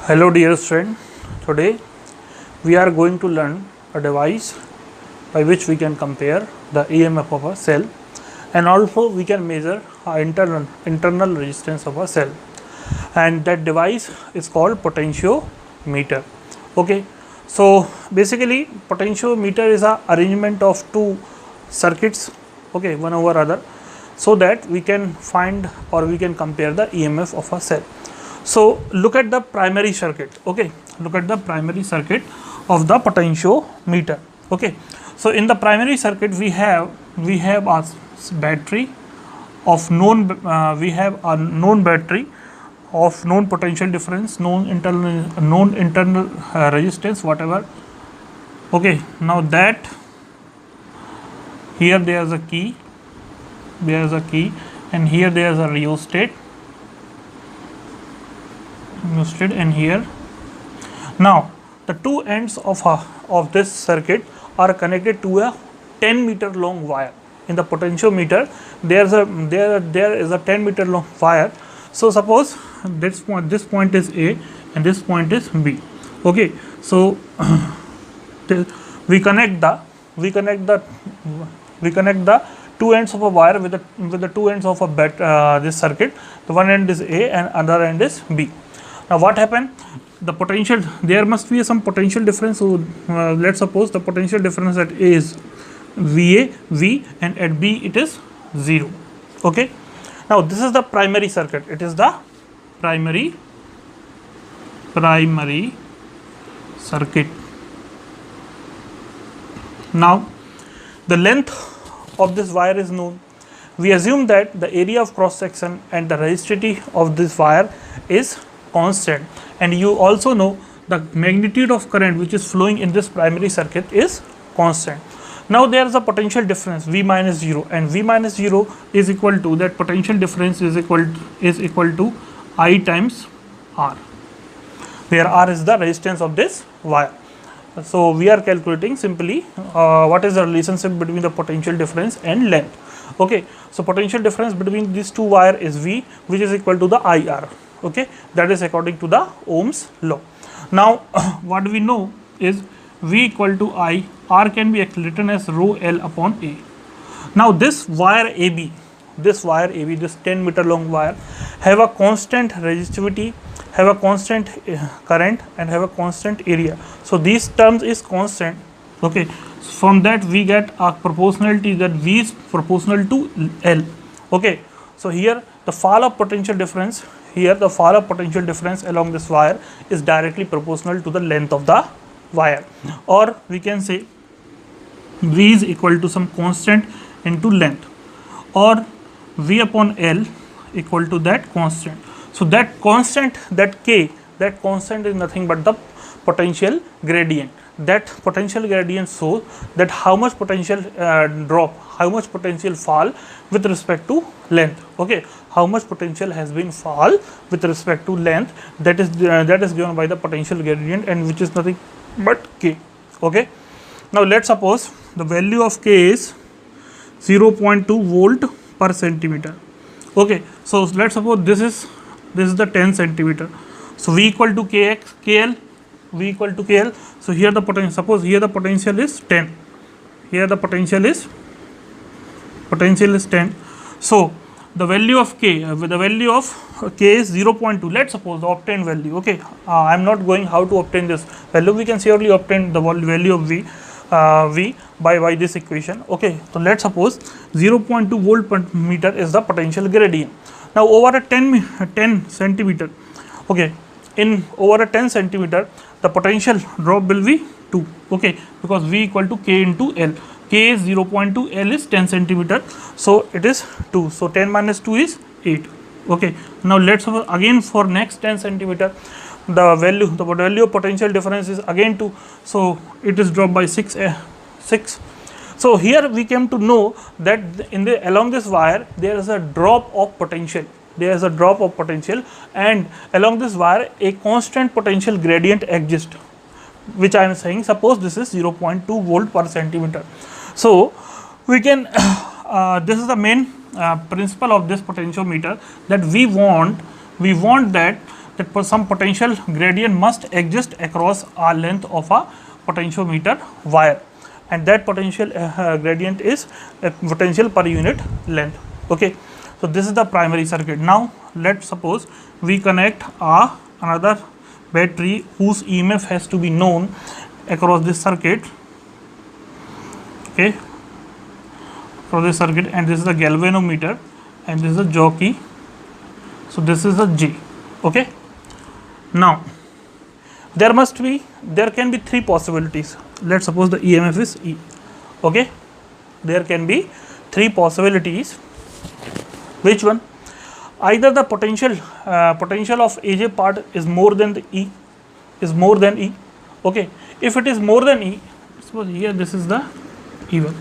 Hello dear friend, today we are going to learn a device by which we can compare the EMF of a cell and also we can measure internal resistance of a cell, and that device is called potentiometer. Okay, so basically potentiometer is a arrangement of two circuits, okay, one over other, so that we can find or we can compare the EMF of a cell. So look at the primary circuit, okay, look at the primary circuit of the potentiometer. Okay, so in the primary circuit we have a battery of known we have a known battery of known potential difference, known internal resistance, whatever. Okay, now that here there is a key, and here there is a rheostat, and here. Now the two ends of this circuit are connected to a 10-meter long wire. In the potentiometer there is a 10-meter long wire. So suppose this point is A and this point is B. Okay, so we connect the two ends of a wire with the two ends of a this circuit. The one end is A and other end is B. Now what happened? The potential, there must be some potential difference. So let's suppose the potential difference at A is V, and at B it is 0. Okay. Now this is the primary circuit. It is the primary circuit. Now the length of this wire is known. We assume that the area of cross section and the resistivity of this wire is constant, and you also know the magnitude of current which is flowing in this primary circuit is constant. Now there is a potential difference V minus 0, and V minus 0 is equal to, that potential difference is equal to I times R, where R is the resistance of this wire. So we are calculating simply what is the relationship between the potential difference and length. Okay, so potential difference between these two wire is V, which is equal to the IR. Okay, that is according to the Ohm's law. Now what we know is V equal to I, R can be written as rho L upon A. Now this wire AB, this 10-meter long wire, have a constant resistivity, have a constant current, and have a constant area. So these terms is constant. Okay, so from that we get a proportionality, that V is proportional to L. Okay, so here the fall of potential difference, along this wire is directly proportional to the length of the wire, or we can say V is equal to some constant into length, or V upon L equal to that constant. So that constant, that K, that constant is nothing but the potential gradient. That potential gradient shows that how much potential drop, how much potential fall with respect to length. Okay, how much potential has been fall with respect to length, that is given by the potential gradient, and which is nothing but K. Okay, now let's suppose the value of K is 0.2 volt per centimeter. Okay, so let's suppose this is the 10 centimeter. So V equal to KL. So here the potential, suppose here the potential is 10, here the potential is 10. So the value of K, is 0.2. let's suppose the obtained value. Okay, I am not going how to obtain this value. We can surely obtain the value of V by this equation. Okay, so let's suppose 0.2 volt per meter is the potential gradient. Now over a 10 centimeter, okay, in over a 10 centimeter the potential drop will be 2. Okay, because V equal to K into L. K is 0.2, L is 10 centimeter, so it is 2. So 10 minus 2 is 8. Okay, now let's suppose again for next 10 centimeter the value of potential difference is again 2, so it is dropped by 6. So here we came to know that along this wire there is a drop of potential. And along this wire a constant potential gradient exists, which I am saying, suppose this is 0.2 volt per centimeter. So we can this is the main principle of this potentiometer, that we want that that some potential gradient must exist across a length of a potentiometer wire, and that potential gradient is potential per unit length. Okay, so this is the primary circuit. Now let's suppose we connect another battery whose EMF has to be known across this circuit. Okay, across this circuit, and this is the galvanometer and this is the jockey. So this is the J. Okay, now there can be three possibilities. Let's suppose the EMF is E. Okay, there can be three possibilities. Which one? Either the potential of AJ part is more than the E, Okay, if it is more than E, suppose here this is the E1,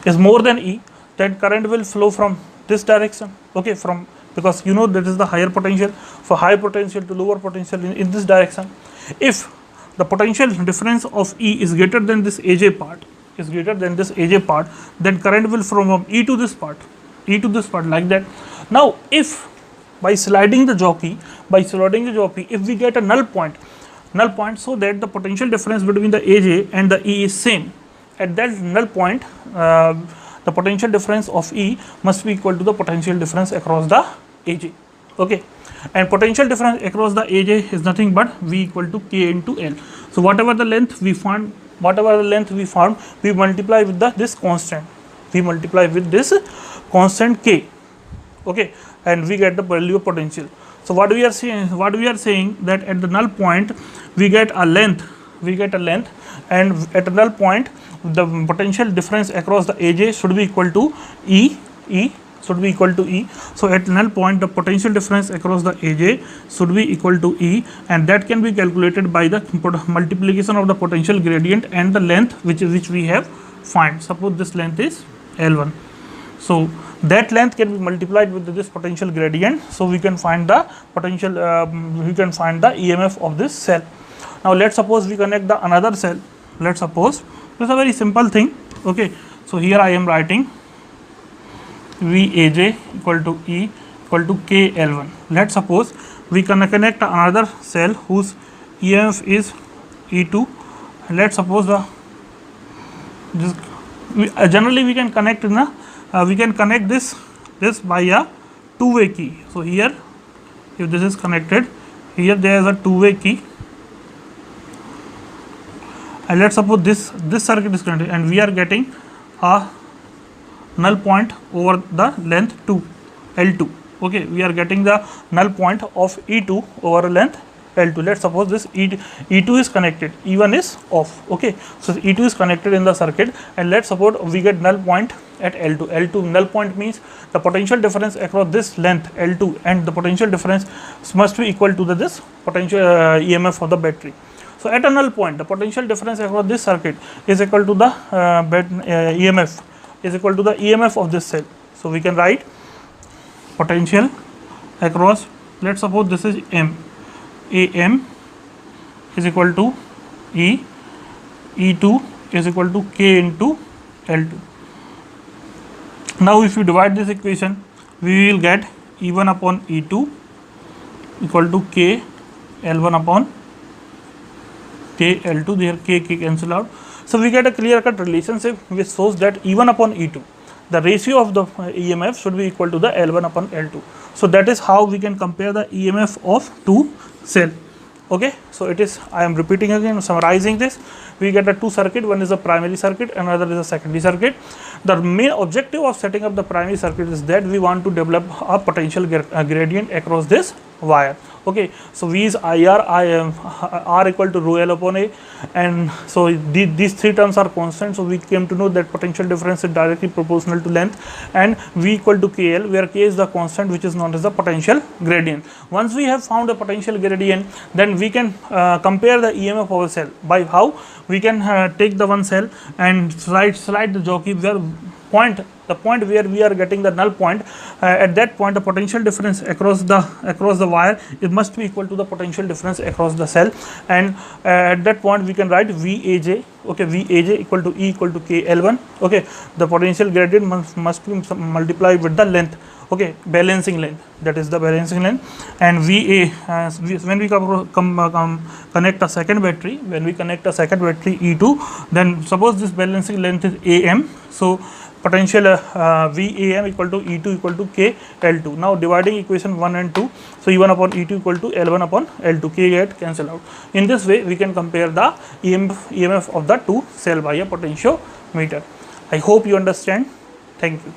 is more than E, then current will flow from this direction. Okay, from, because you know that is the higher potential, for higher potential to lower potential in this direction. If the potential difference of E is greater than this AJ part, then current will flow from E to this part, like that. Now if by sliding the jockey, if we get a null point, so that the potential difference between the AJ and the E is same, at that null point the potential difference of E must be equal to the potential difference across the AJ. Okay, and potential difference across the AJ is nothing but V equal to K into L. So whatever the length we found, we multiply with this constant, K. Okay, and we get the value of potential. So what we are saying that at the null point we get a length, and at a null point the potential difference across the AJ should be equal to E. So at null point the potential difference across the AJ should be equal to E, and that can be calculated by the multiplication of the potential gradient and the length which we have find. Suppose this length is L1, so that length can be multiplied with this potential gradient, so we can find the potential, we can find the EMF of this cell. Now let's suppose we connect the another cell. Let's suppose this is a very simple thing. Okay, so here I am writing VAJ equal to E equal to KL1. Let's suppose we can connect another cell whose EMF is E2, and let's suppose generally we can connect in this by a two-way key. So here, if this is connected, here there is a two-way key, and let's suppose this circuit is connected, and we are getting a null point over the length 2, L2. Okay, we are getting the null point of E2 over length L2. Let's suppose this E2 is connected, E1 is off. Okay, so E2 is connected in the circuit, and let's suppose we get null point at L2. L2 null point means the potential difference across this length L2, and the potential difference must be equal to this potential EMF of the battery. So at a null point, the potential difference across this circuit is equal to the EMF, is equal to the EMF of this cell. So we can write potential across, let's suppose this is M, AM is equal to E, E2 is equal to K into L2. Now if you divide this equation, we will get E1 upon E2 equal to K L1 upon K L2. There K cancel out. So we get a clear cut relationship which shows that E1 upon E2, the ratio of the EMF should be equal to the L1 upon L2. So that is how we can compare the EMF of two cell. Okay, so it is, I am repeating again, summarizing this. We get a two circuit, one is a primary circuit, another is a secondary circuit. The main objective of setting up the primary circuit is that we want to develop a potential gradient across this wire. Okay, so V is IR, R equal to rho L upon A, and so these three terms are constant. So we came to know that potential difference is directly proportional to length, and V equal to KL, where K is the constant which is known as the potential gradient. Once we have found a potential gradient, then we can compare the EMF of a cell by how we can take the one cell and slide the jockey where the point where we are getting the null point. At that point, the potential difference across the wire, it must be equal to the potential difference across the cell, and at that point we can write VAJ. Okay, VAJ equal to E equal to KL1. Okay, the potential gradient must be multiplied with the length okay, balancing length, that is the balancing length. And VA, when we connect a second battery, E2, then suppose this balancing length is AM, so potential VAM equal to E2 equal to K L2. Now dividing equation 1 and 2, so E1 upon E2 equal to L1 upon L2, K get cancel out. In this way we can compare the EMF of the two cell by a potentiometer. I hope you understand. Thank you.